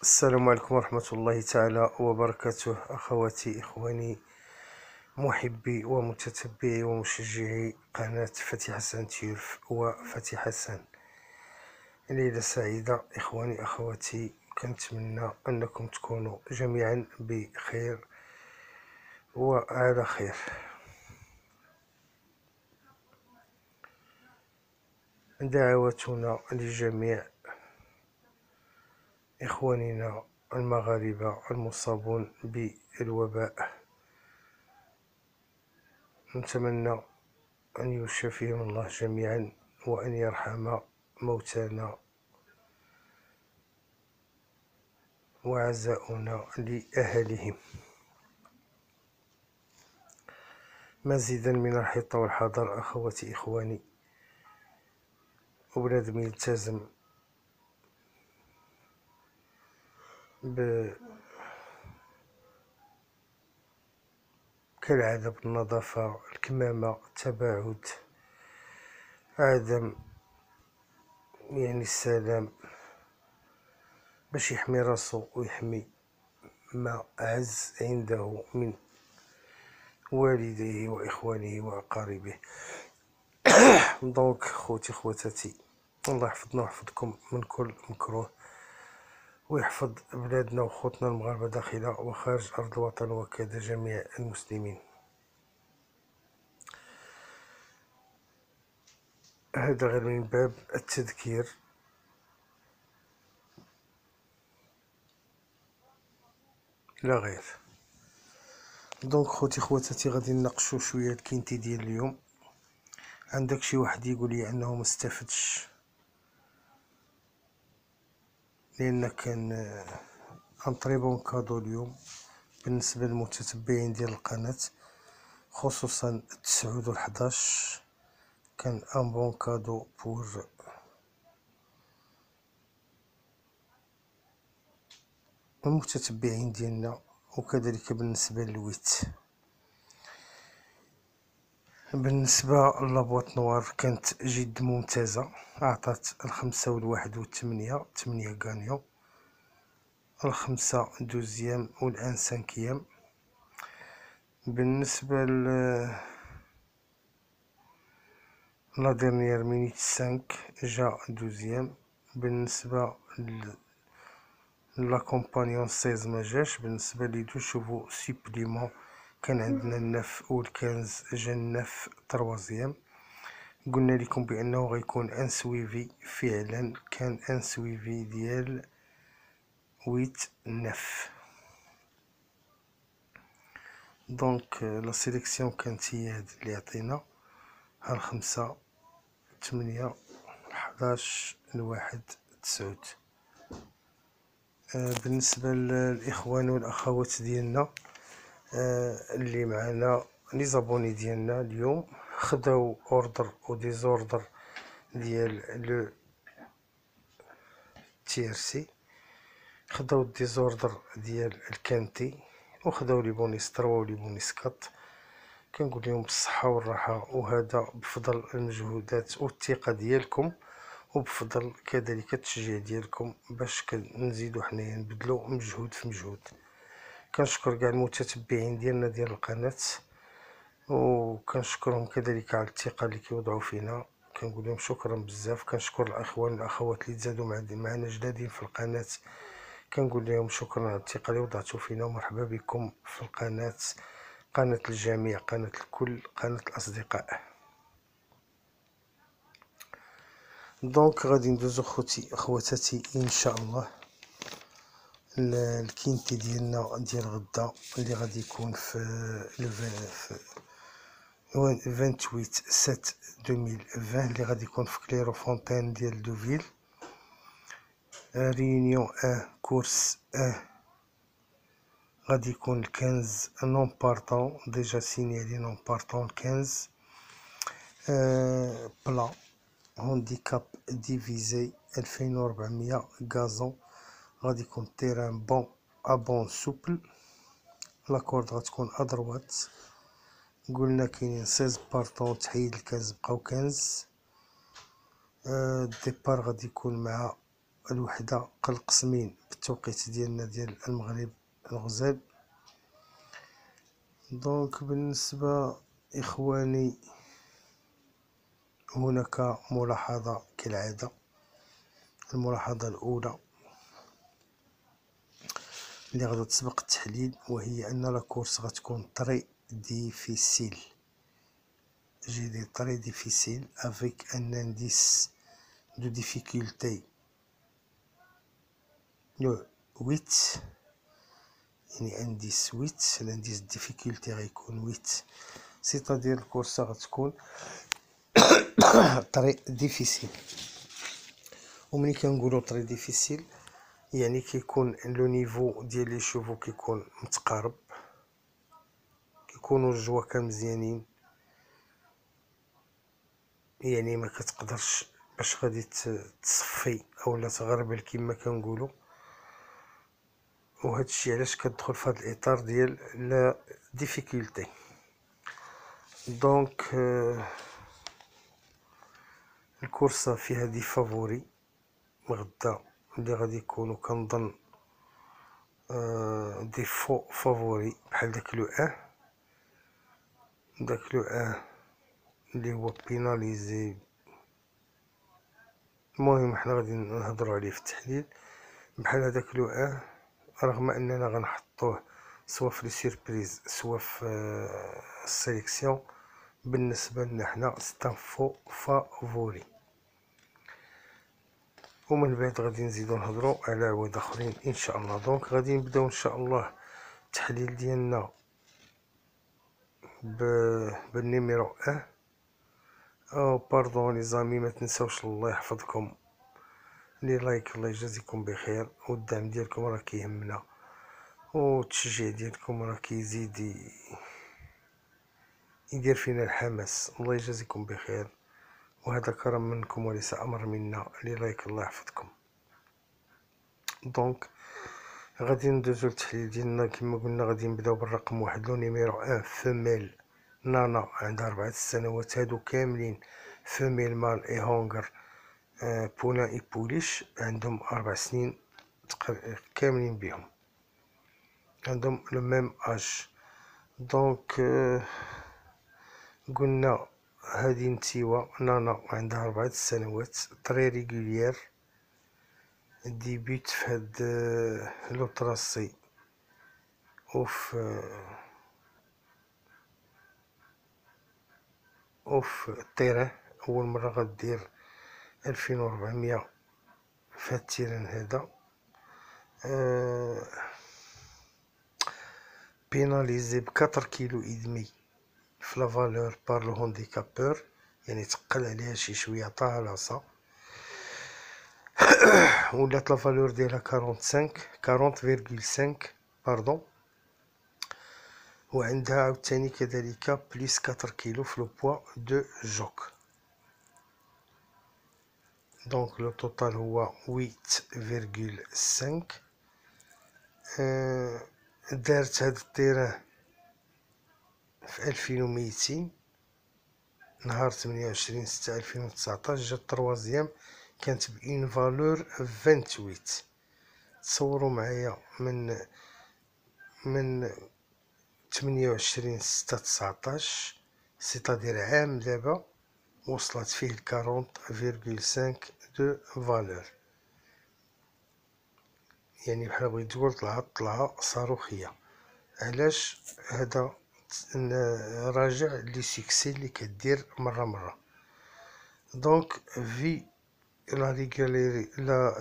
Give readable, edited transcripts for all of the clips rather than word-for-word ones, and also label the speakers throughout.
Speaker 1: السلام عليكم ورحمة الله تعالى وبركاته. أخواتي إخواني محبي ومتتبعي ومشجعي قناة فتح حسن تيوف وفتح حسن، ليلة سعيدة إخواني أخواتي. كنتمنى أنكم تكونوا جميعا بخير وعلى خير. دعواتنا لجميع إخواننا المغاربة المصابون بالوباء، نتمنى أن يشفيهم الله جميعا وأن يرحم موتانا وعزاؤنا لأهلهم. مزيدا من الحط والحذر أخواتي إخواني، وبنادم يلتزم كالعادة بالنظافة، الكمامة، التباعد، عدم السلام، باش يحمي راسو ويحمي ما أعز عنده من والديه وإخوانه وأقاربه. دونك خوتي خواتاتي، الله يحفظنا ويحفظكم من كل مكروه، ويحفظ بلادنا وخوتنا المغاربة داخل وخارج أرض الوطن، وكذا جميع المسلمين. هذا غير من باب التذكير لا غير. دونك خوتي خواتاتي، غادي نناقشوا شويه الكينتي ديال اليوم. عندك شي واحد يقول لي انه ما استفدش لان كان انطريبون كادو اليوم بالنسبه للمتتبعين ديال القناه، خصوصا 9 و 11 كان ان بون كادو بور المتتبعين ديالنا، وكذلك بالنسبه للويت. بالنسبة لابواط نوار كانت جد ممتازة، أعطت 5 و1 و8، 8 غانيو، 5 دوزيام والآن 5. بالنسبة لا ديرنيير مينيت 5 جا دوزيام. بالنسبة لا كومبانيون 16 ما جاش. بالنسبة لي دو شوفو سيبليمون كان عندنا النف والكنز جا النف تروازيام. قلنا لكم بانه غيكون ان سويفي، فعلا كان ان سويفي ديال 8-9. دونك لا سيليكسيون كانت هي هاد اللي عطينا، ها 5 8 11 1 9. بالنسبة للإخوان والأخوات ديالنا اللي معنا لي زابوني ديالنا اليوم، خداو اوردر و ديزوردر ديال لو تيرسي، خداو الديزوردر ديال الكانتي، وخداو لي بونيس 3 و لي بونيس 4. كنقول لهم بالصحة والراحة، وهذا بفضل المجهودات والثقة ديالكم، وبفضل كذلك التشجيع ديالكم، باش كنزيدو حنايا نبدلو مجهود في مجهود. كنشكر كاع المتتبعين ديالنا ديال القناة، وكنشكرهم كذلك على الثقة اللي كيوضعوا فينا. كنقول لهم شكرا بزاف. كنشكر الاخوان والاخوات اللي تزادوا معنا جدادين في القناة، كنقول لهم شكرا على الثقة اللي وضعتوا فينا، ومرحبا بكم في القناة، قناة الجميع، قناة الكل، قناة الأصدقاء. دونك غادي ندوزو خوتي خواتاتي ان شاء الله الكينتي ديالنا ديال غدا، اللي غادي يكون في 28/7/2020، اللي غادي يكون في كليرو فونتين ديال دوفيل. ريونيون 1 كورس 1 غادي يكون 15 نون بارطون، ديجا سينيالي نون بارطون 15. بلا هونديكاب ديفيزي 2400 غازون، غادي يكون تيران بون ابون سوبل، لاكورد غتكون ادروات. قلنا كاينين 16 بارطون، تحيد الكاز بقاو 15. الديبار غادي يكون مع الوحدة القسمين ب التوقيت ديالنا ديال المغرب الغزال. دونك بالنسبة إخواني، هناك ملاحظة كالعادة. الملاحظة الأولى اللي غادا تسبق التحليل، وهي أن لاكورس غتكون طري ديفيسيل. J'ai des très difficiles avec un indice de difficulté le 8. يعني indice 8. l'indice de difficulté غيكون 8، سيتادير الكورسة غتكون طري ديفيسيل. وملي كنقولو طري ديفيسيل يعني كيكون لو نيفو ديال لي شوفو كيكون متقارب، كيكونوا الجواكا مزيانين، يعني ما كتقدرش باش غادي تصفي اولا تغربل كما كنقولوا. وهذا الشيء علاش كتدخل في هذا الاطار ديال لا ديفيكولتي. دونك الكورسه فيها دي فافوري غدا اللي غادي يكونوا كنظن دي فافوري، بحال داك لو اللي هو بيناليزي. المهم حنا غادي نهضروا عليه في التحليل. بحال هذاك لو رغم اننا غنحطوه سوا في لي سيربريز سوا في السيليكسيون، بالنسبه لنا حنا ستا فافوري. ومن بعد غادي نزيدو نهضروا على عواد اخرين ان شاء الله. دونك غادي نبداو ان شاء الله التحليل ديالنا بالنيميرو باردون لي زامي، ما تنساوش الله يحفظكم لي لايك، الله يجازيكم بخير، والدعم ديالكم راه كيهمنا، والتشجيع ديالكم راه كيزيد يدير فينا الحماس. الله يجازيكم بخير، وهذا كرم منكم وليس امر منا. لي لايك الله يحفظكم. دونك غادي ندوزو للتحليل ديالنا كما قلنا. غادي نبداو بالرقم 1 لو نيميرو فيميل نانا عندها 4 سنوات. هادو كاملين فيميل مال اي هونغر بولا اي بوليش عندهم 4 سنين كاملين بهم، عندهم لو ميم اج. دونك قلنا هادي نتيوة نانا عندها 4 سنوات، طري ريغوليير، ديبيت في هاد لو طراسي اوف التيران. اول مره غدير 2400 في هاد التيران هذا. بيناليزي ب4 كيلو ادمي في لا فالور بار لو هانديكابور، يعني تقل عليها شي شويه عطاها العصا، ولات لا فالور ديالها 40,5 باردون. وعندها عاوتاني كذلك بليس 4 كيلو في لو بوا دو جوك. دونك لو توتال هو 8,5. دارت هاد التيران في 2200 نهار 28/6/2019. جات تروازيام كانت بإن فالور 28. تصوروا معايا من 28/6/19 سيتادير عام دابا وصلت فيه 40,5 دو فالور، يعني بحال بغيت تقول طلعة صاروخية. علاش؟ هذا راجع لي سيكسي اللي كدير مرة. دونك في لا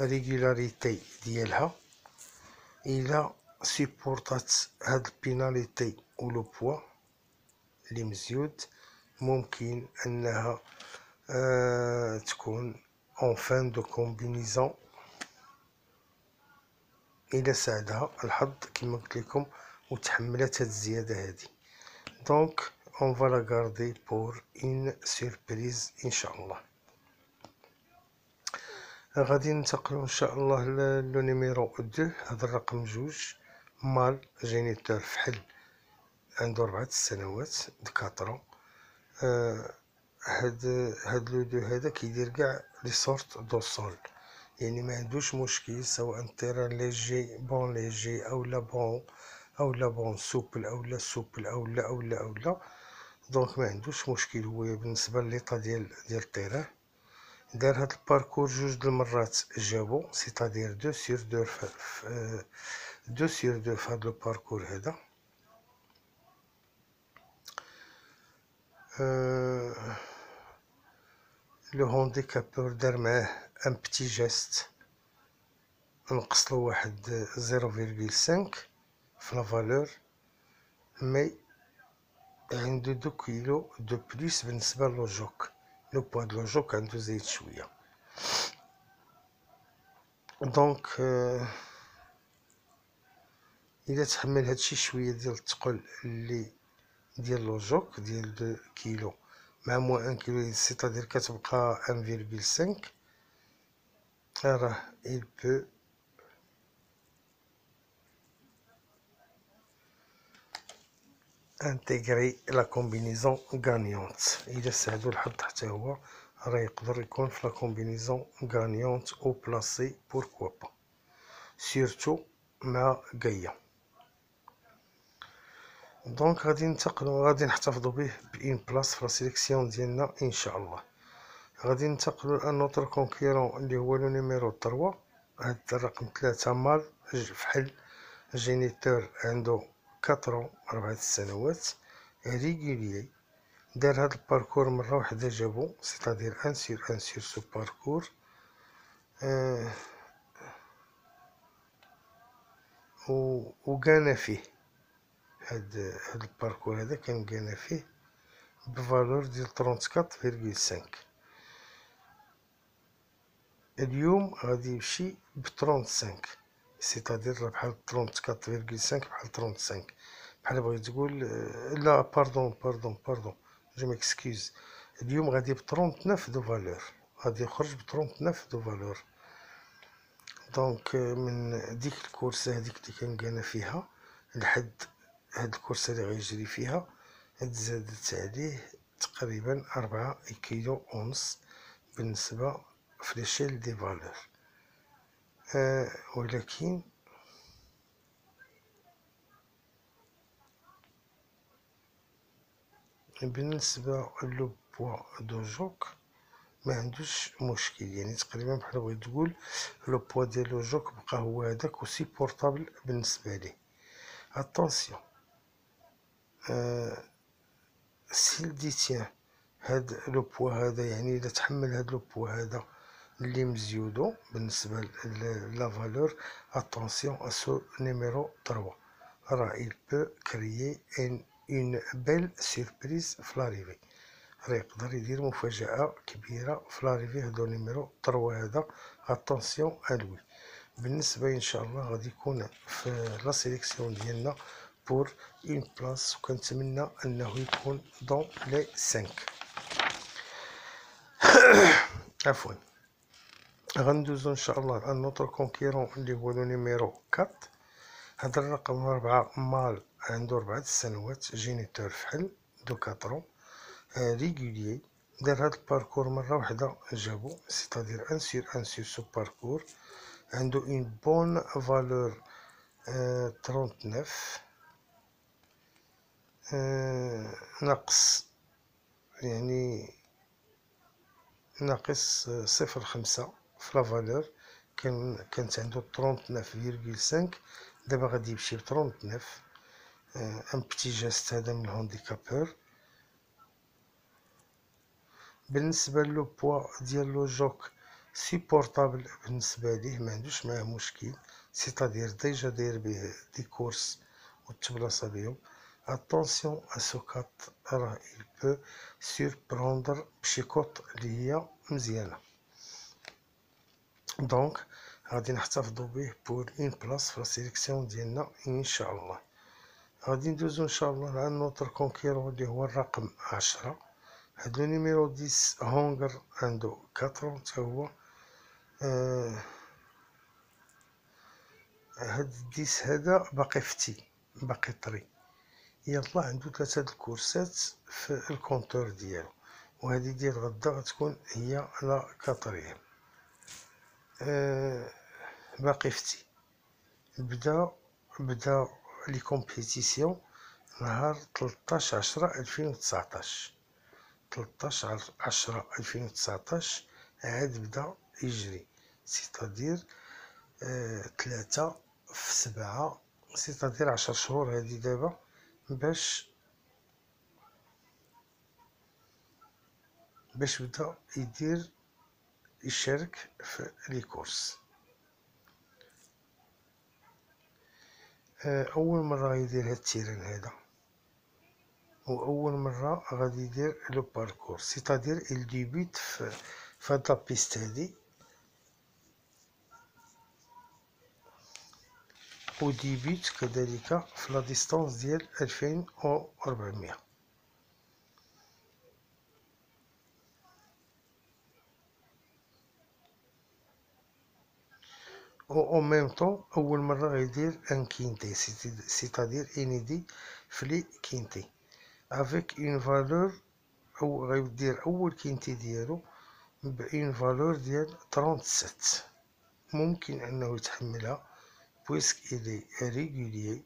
Speaker 1: ريغولاريتي ديالها الى سيبورتات هاد البيناليتي و لو بوا اللي مزيود، ممكن انها تكون اون فان دو كومبينيزون الى ساعدها الحظ كما قلت لكم وتحملت هاد الزياده هادي. دونك اون فا لا غاردي بور اون سيربريز ان شاء الله. غادي ننتقلوا ان شاء الله لو نيميرو 2. هذا الرقم 2 مال جينيتور فحل، عنده 4 سنوات دكاترو. هاد لو 2 هذا كيدير كاع لي سورت دو سول، يعني ما عندوش مشكل سواء تيران ليجي بون ليجي او لا بون او لا بون سوبل او لا سوبل او لا او لا او لا. دونك ما عندوش مشكل هو بالنسبه لليطا ديال التيران. دار هاد الباركور جوج د المرات جابو سيتادير 2 sur 2 2 sur 2 في هاد الباركور هذا. لو هانديكابور دار معاه ان بتي جيست، نقصلو واحد 0.5 في لا فالور، مي عنده 2 كيلو دو بليس بالنسبه للوجوك. لو بوا د لوجوك عنده زايد شويه. دونك الا تحمل هادشي شويه ديال الثقل اللي ديال لوجوك ديال 2 كيلو مع موان 1 كيلو، سيتادير كتبقى 1.5، راه il peut intégrer la combinaison gagnante. إلا ساعدو الحظ حتى هو راه يقدر يكون في لا كومبينيزون غانيونت او بلاسي بوركوا با، سيرتو مع غايا. دونك غادي ننتقلو، غادي نحتفظو به بإن بلاص في لا سيليكسيون ديالنا ان شاء الله. غادي ننتقلو لان نوتر كونكيرون اللي هو لو نيميرو 3. هاد الرقم 3 مال فحل جينيتور عنده 4 سنوات ريغوليي. دار هاد الباركور مره واحده جابو سيتادير 1 sur 1 sur سو باركور. وكان فيه هاد الباركور هذا كان فيه بفالور ديال 34.5. اليوم غادي يمشي ب 35، سيتادير بحال 34.5 بحال 35، بحال بغيت تقول لا باردون جو ميكسكيوز. اليوم غادي ب 39 دو فالور، غادي يخرج ب 39 دو فالور. دونك من ديك الكورسه هذيك اللي كان فيها لحد هاد الكورسه اللي غيجري فيها تزادت عليه تقريبا 4 كيلو ونص بالنسبه في ليشيل دي فالور. ولكن بالنسبه لو بوا دو جوك ما عندوش مشكل، يعني تقريبا بحال بغيت تقول لو بوا ديال لو جوك بقى هو هذاك وسي بورطابل بالنسبه ليه. اتونسيون سيل ديتيان هاد لو بوا هذا، يعني اذا تحمل هاد لو بوا هذا اللي مزيودو بالنسبه لا فالور، اتونسيون ا سو نيميرو 3 راه il peut créer une belle surprise في لاريفي. راه يقدر يدير مفاجأة كبيرة في لاريفي هادو نيميرو 3 هذا. اتونسيون الوي بالنسبة ان شاء الله غادي يكون في لا سيليكسيون ديالنا بور اون بلاص، وكنتمنى انه يكون دون لي 5. عفوا. غندوزو ان شاء الله لان نوتر كونكيرون اللي هو لو نيميرو 4. هذا الرقم 4 مال عنده 4 سنوات جينيتور فحل دو 4 ريغوليي. دار هاد الباركور مره واحده جابو سيتادير 1 sur 1 sur سو باركور، عنده اون بون فالور 39 ناقص، يعني ناقص 0.5 في لا فالور. كانت عنده 39.5، دابا غادي يمشي ب 39. ان بتي جاست هذا من الهانديكابور. بالنسبه لو بوا ديال لو جوك سيبورطابل بالنسبه ليه، ما عندوش معاه مشكل، سيتادير ديجا داير به دي كورس وتبلاصه بهم. اتونسيون اسوكات راه il peut surprendre بشي كوط اللي هي مزيانه. دونك غادي نحتفظوا به بور اون بلاص في لا سيليكسيون ديالنا ان شاء الله. غادي ندوزو ان شاء الله على نوتر كونكيرون اللي هو الرقم 10. هاد لو نيميرو 10 هونغر عنده 4 تا هو. هاد 10 هذا باقي فتي باقي طري، يلا عنده 3 د الكورسات في الكونتور ديالو، وهذه ديال غدا غتكون هي لا 4. باقي فتي. بدا لي كومبيتيسيون نهار 13/10/2019. 13/10/2019 عاد بدا يجري، سيتادير 3/7، سيتادير 10 شهور هادي دابا باش بدا يشارك في لي كورس. اول مره يدير هاد التيران هذا، واول مره غادي يدير لو باركور، سيتادير il débute في هاد لابيست هادي، و ديبيت كذلك في لا ديستانس ديال 2400. و او ميم طون اول مره غيدير ان كينتي، سيتادير انيدي في لي كينتي افيك اون فالور، او غيدير اول كينتي ديالو بأون فالور ديال 37. ممكن انه يتحملها بويسك الي ريغوليي.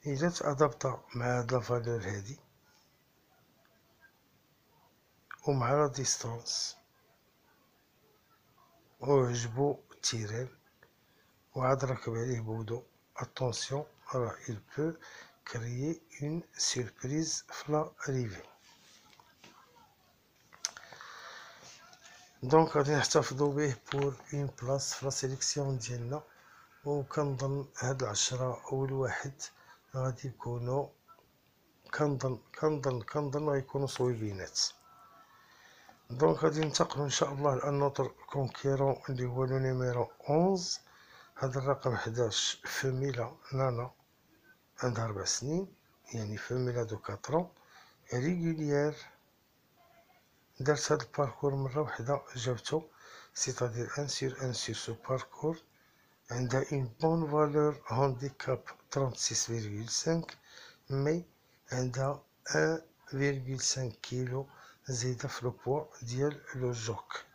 Speaker 1: الا تادابطا مع هاد لا فالور هادي ومع لا ديستانس وعجبو التيران وعاد ركب عليه بودو، اتونسيون راه il peut créer une surprise في لا ريفي. دونك غادي نحتفظو به بور اون بلاص في لا سيليكسيون ديالنا، و كنظن هاد 10 او الواحد غادي يكونو، كنظن غيكونو صويبينات. دونك غادي ننتقلو ان شاء الله لان نوتر كونكيرون اللي هو لو نيميرو 11. هذا الرقم 11 فميلة نانا عندها 4 سنين، يعني فميلة دو 4 ريغوليير، دارت هاد الباركور مرة وحدة جابتو، سيتادير ان سور سو باركور عندها اون بون فالور هانديكاب 36.5، مي عندها 1.5 كيلو زايدة في لو بوا ديال لو جوك.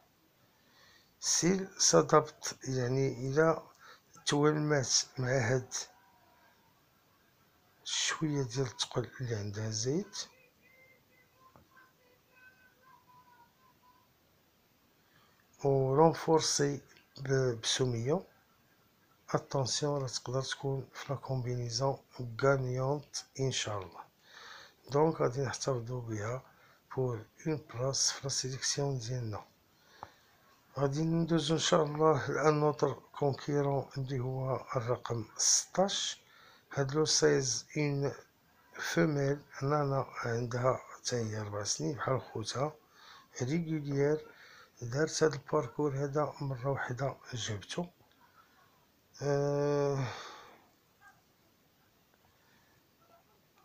Speaker 1: سيل صدبت، يعني الى توالمات مع هاد شوية ديال الثقل اللي عندها زايد، و رونفورسي بسومية، اتونسيون راه تقدر تكون في لا كومبينيزون غانيونت ان شاء الله. دونك غادي نحتفظو بها بور اون بلاص في لا سيليكسيون ديالنا. غادي ندوزو ان شاء الله لان نوتر كونكيرون اللي هو الرقم 16. هاد لو 16 اون فيميل نانا عندها حتى هي 4 سنين بحال خوتها ريغوليير، دارت هاد الباركور هذا مرة وحدة جابتو.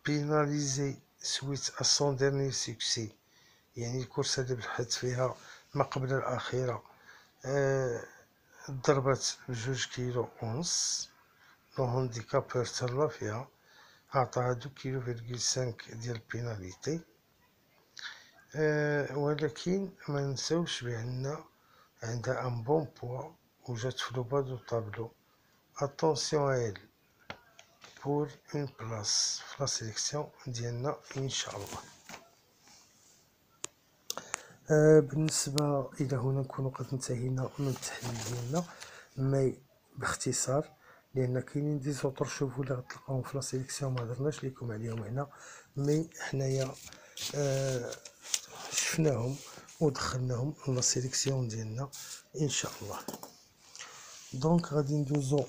Speaker 1: بيناليزي سويت ا سون ديرني سوكسي، يعني الكورس هذا بحثت فيها ما قبل الأخيرة، ضربت ب2 كيلو ونص، لو هانديكابور تهلا فيها، عطاها 2 كيلو فيرغيل 5 ديال بيناليتي. ولكن ما نساوش بأن عندها ان بون بوا وجات في لو با دو طابلو. اتونسيون ايل بور اون بلاص في لا سيليكسيون ديالنا ان شاء الله. بالنسبة إلى هنا نكونو قد انتهينا من التحليل ديالنا، مي باختصار، لأن كاينين دي زوطر شوفو اللي غتلقاوهم في لا سيليكسيون مهضرناش ليكم عليهم هنا، مي حنايا شفناهم ودخلناهم لا سيليكسيون ديالنا ان شاء الله. دونك غادي ندوزو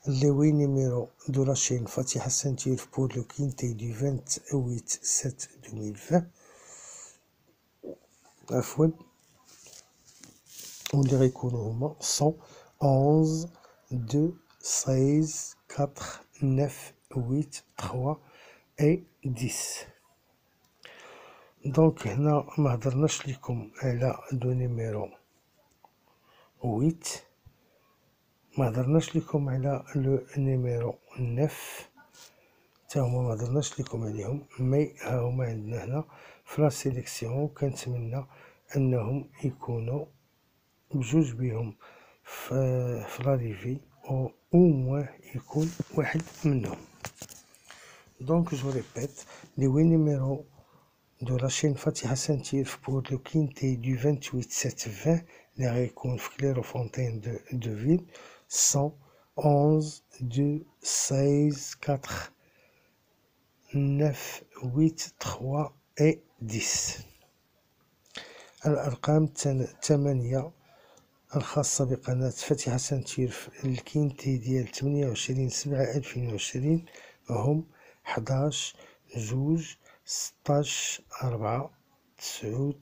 Speaker 1: لي وي نيميرو دو لا شين فاتحة سانتير بور لو كينتي دو 28/7/2020، عفوا، واللي غيكونو هما 111 2 16 4 9 8 3 et 10. دونك هنا ما هضرناش ليكم على لو نيميرو 8، ما هضرناش لكم على لو نيميرو 9، تا هما ما درناش لكم عليهم، مي ها هما عندنا هنا في لا سيليكسيون. كنتمنى انهم يكونوا بجوج بهم في لا ريفي او موان يكون واحد منهم. دونك جو ريبيت، لي 8 numéros de la chaîne Fatiha Saint-Yves pour le quintet du 28/7/20 اللي غيكون في Clairefontaine de Ville sont 11 2 16 4 9 8 3 et 10. الأرقام الثمانية الخاصة بقناة فاتحة سانتيرف الكينتي ديال 28/7/2020 هم 11 2 16 4 9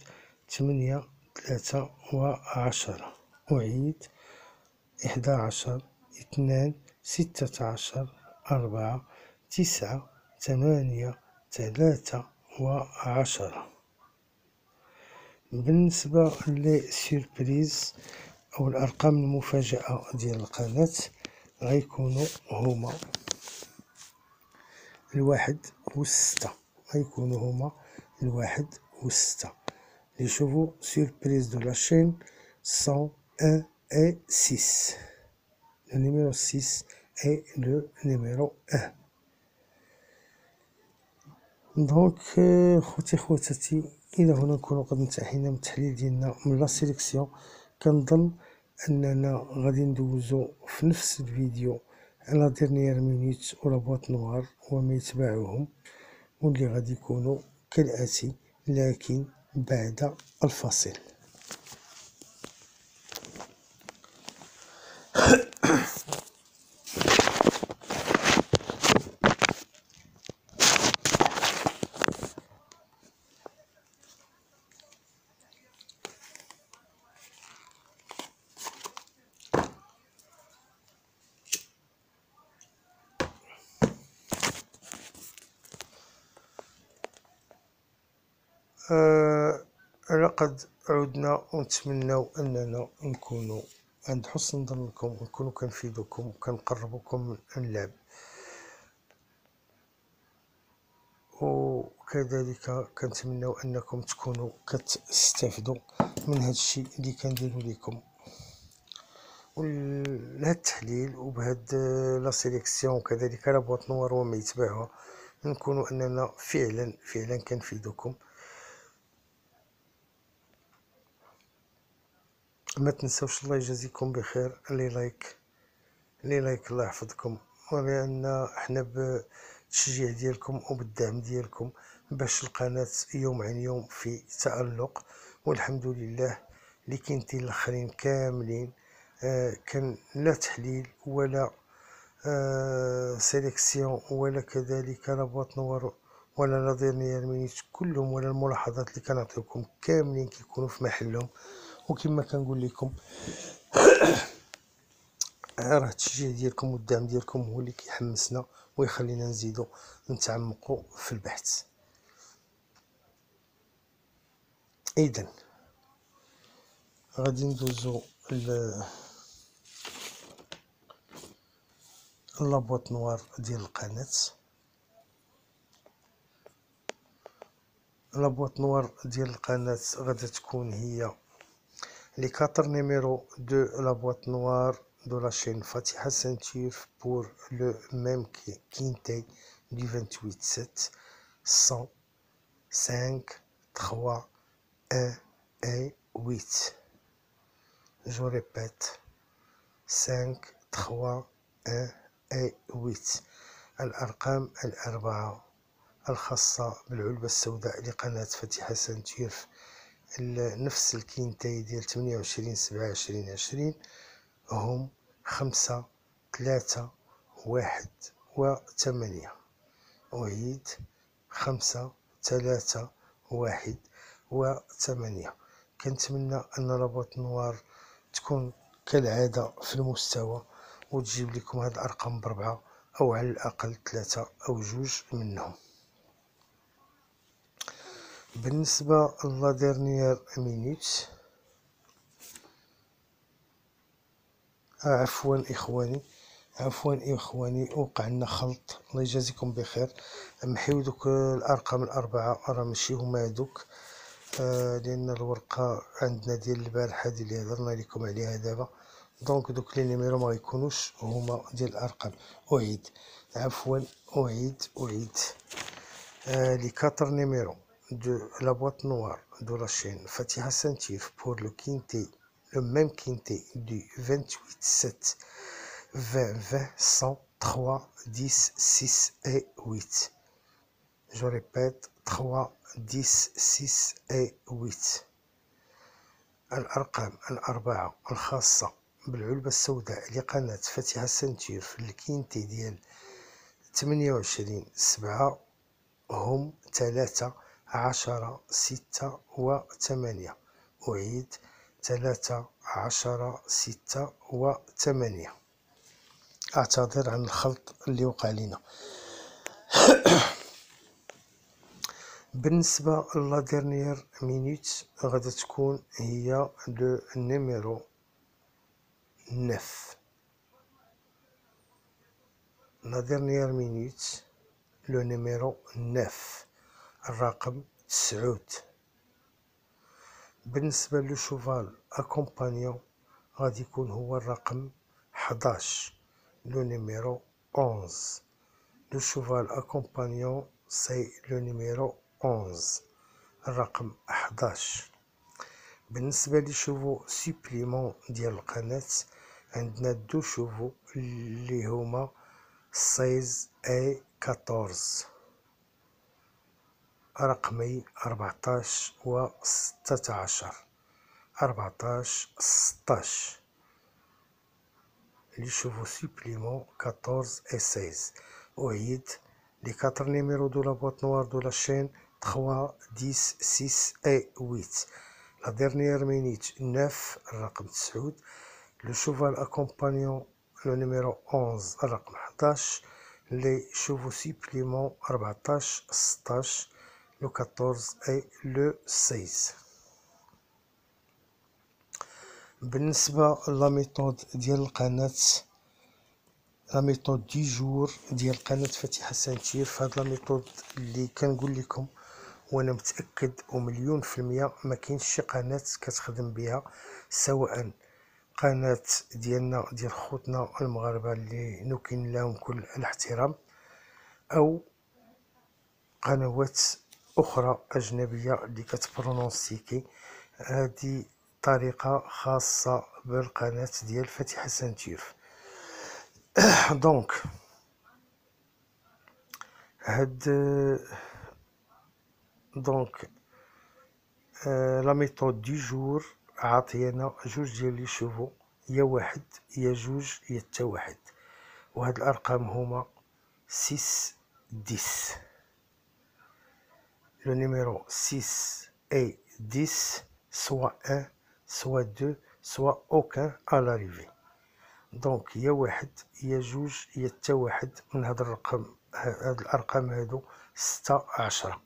Speaker 1: 8 3 و10. أعيد: 11 2 16 4 9 8 3 و10. بالنسبة لي سيربريز أو الأرقام المفاجئة ديال القناة غيكونوا هما 1 و6. غيكونوا هما 1 و6. لي شوفو سيربريز دو لا شين sont 1 et 6. Le numéro 6 est le numéro 1. دونك خوتي خواتاتي، الى هنا نكونوا قد انتهينا من التحليل ديالنا من لا سيليكسيون. كنظن اننا غادي ندوزو في نفس الفيديو على ديرنيير مينوت ولا بواط نوار وما يتبعوهم، واللي غادي يكونوا كالاتي لكن بعد الفاصل. لقد عدنا ونتمناو اننا نكونوا عند حسن ظنكم ونكونوا كنفيدوكم وكنقربوكم من اللعب، وكذلك كنتمناو انكم تكونوا كتستافدوا من هذا الشيء اللي كنديروا لكم ولهذا التحليل وبهاد لا سيليكسيون وكذلك لا بواط نوار وما يتبعها، نكونوا اننا فعلا كنفيدوكم. ما تنسوش الله يجازيكم بخير لي لايك الله يحفظكم، ولان حنا بالتشجيع ديالكم وبالدعم ديالكم باش القناة يوم عن يوم في تألق، والحمد لله. اللي كاينتين الاخرين كاملين كان لا تحليل ولا سيليكسيون ولا كذلك لا بواط نوار ولا لا ديرنيير مينيت، كلهم ولا الملاحظات اللي كنعطيوكم كاملين كيكونوا في محلهم. وكما كنقول لكم راه التشجيع ديالكم والدعم ديالكم هو اللي كيحمسنا ويخلينا نزيدو نتعمقوا في البحث. اذا غادي ندوزو لابواط نوار ديال القناة. لابواط نوار ديال القناة غادا تكون هي لي 4 numéros de la boîte noire de la chaîne Fatiha Saint-Yves pour le même quintet du 28/7 sont 5 3 1 et 8. Je répète 5 3 1 et 8. الأرقام الأربعة الخاصة بالعلبة السوداء لقناة فاتحة سانتيرف نفس الكينتاي ديال 28/7/2020 هم 5 3 1 و8. أعيد: 5 3 1 و8. كنتمنى ان لابواط نوار تكون كالعادة في المستوى وتجيب لكم هاد الأرقام بربعة أو على الأقل 3 أو 2 منهم. بالنسبة لا ديرنيير مينوت، عفوا إخواني، عفوا اخواني، وقع لنا خلط، الله يجازيكم بخير. نحيو دوك الارقام الاربعه، راه ماشي هما هذوك، لان الورقه عندنا ديال البارحه ديال اللي هضرنا لكم عليها دابا، دونك دوك لي نيميرو ما غيكونوش هما ديال الارقام. اعيد، عفوا اعيد les 4 numéros de la boîte noire de la chaîne Fatiha Saint-Tif pour le quintet, le même quintet du 28-7-20-20-100-3-10-6 et 8. Je répète, 3, 10, 6 et 8. الأرقام الأربعة الخاصة بالعلبة السوداء لقناة فاتحة سنتير في الكينتي ديال 28/7 هم 3 10 6 و8. أعيد، 3 10 6 و8. أعتذر عن الخلط اللي وقع لنا. بالنسبة لا ديرنيير مينوت غادي تكون هي لو نيميرو 9. لا ديرنيير مينوت لو نيميرو 9، الرقم 9. بالنسبة لو شوفال اكومبانيون غادي يكون هو الرقم 11، لو نيميرو 11. لو شوفال اكومبانيون سي لو نيميرو 11، الرقم 11. بالنسبة لي شوفو سوبليمون ديال القناة عندنا دو شوفو اللي هما 16 اي 14، رقمي 14 و 16. 14 16 لي شوفو سوبليمون 14 et 16. أعيد، لي 4 numéros de la boîte noire de la chaîne 3 10 6 et 8. La dernière minute 9، الرقم 9. Le cheval accompagnant le numéro 11، الرقم 11. Les chevaux suppléments 14 16، le 14 et le 16. بالنسبة لا ميثود ديال القناة، لا ميثود دي جور ديال قناة فاتحة سانتير، فهاد لا ميثود اللي كنقول لكم وانا متاكد ومليون في المية ما كاينش شي قناه كتخدم بها، سواء قناه ديالنا ديال خوتنا المغاربه اللي نكن لهم كل الاحترام، او قنوات اخرى اجنبيه اللي كتبرونونسيكي. هذه طريقه خاصه بالقناه ديال فاتحه سانتيف. دونك لا ميثود دي جور عاطيانا جوج ديال لي شوفو، يا واحد يا جوج يا تا واحد، وهاد الارقام هما 6 10. لو نيميرو 6 اي 10 سوا 1 سوا 2 سوا اوكان ا لاريفي. دونك يا واحد يا جوج يا تا واحد من هاد الارقام هادو 6 10.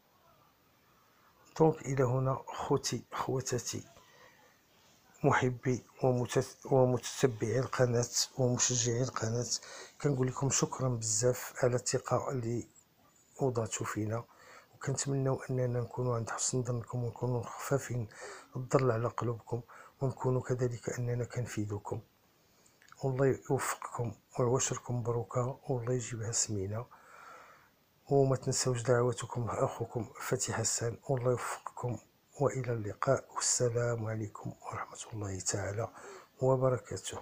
Speaker 1: دونك الى هنا خوتي خواتاتي محبي ومتتبعي القناة ومشجعي القناة، كنقول لكم شكرا بزاف على الثقة اللي وضعتوا فينا، وكنتمناو اننا نكونوا عند حسن ظنكم ونكونوا خفافين الظل على قلوبكم، ونكونوا كذلك اننا كنفيدوكم. والله يوفقكم ويعوشركم مبروكة، والله يجيبها سمينة. وما تنسوش دعواتكم اخوكم فتحي حسان، والله يوفقكم، والى اللقاء، والسلام عليكم ورحمة الله تعالى وبركاته.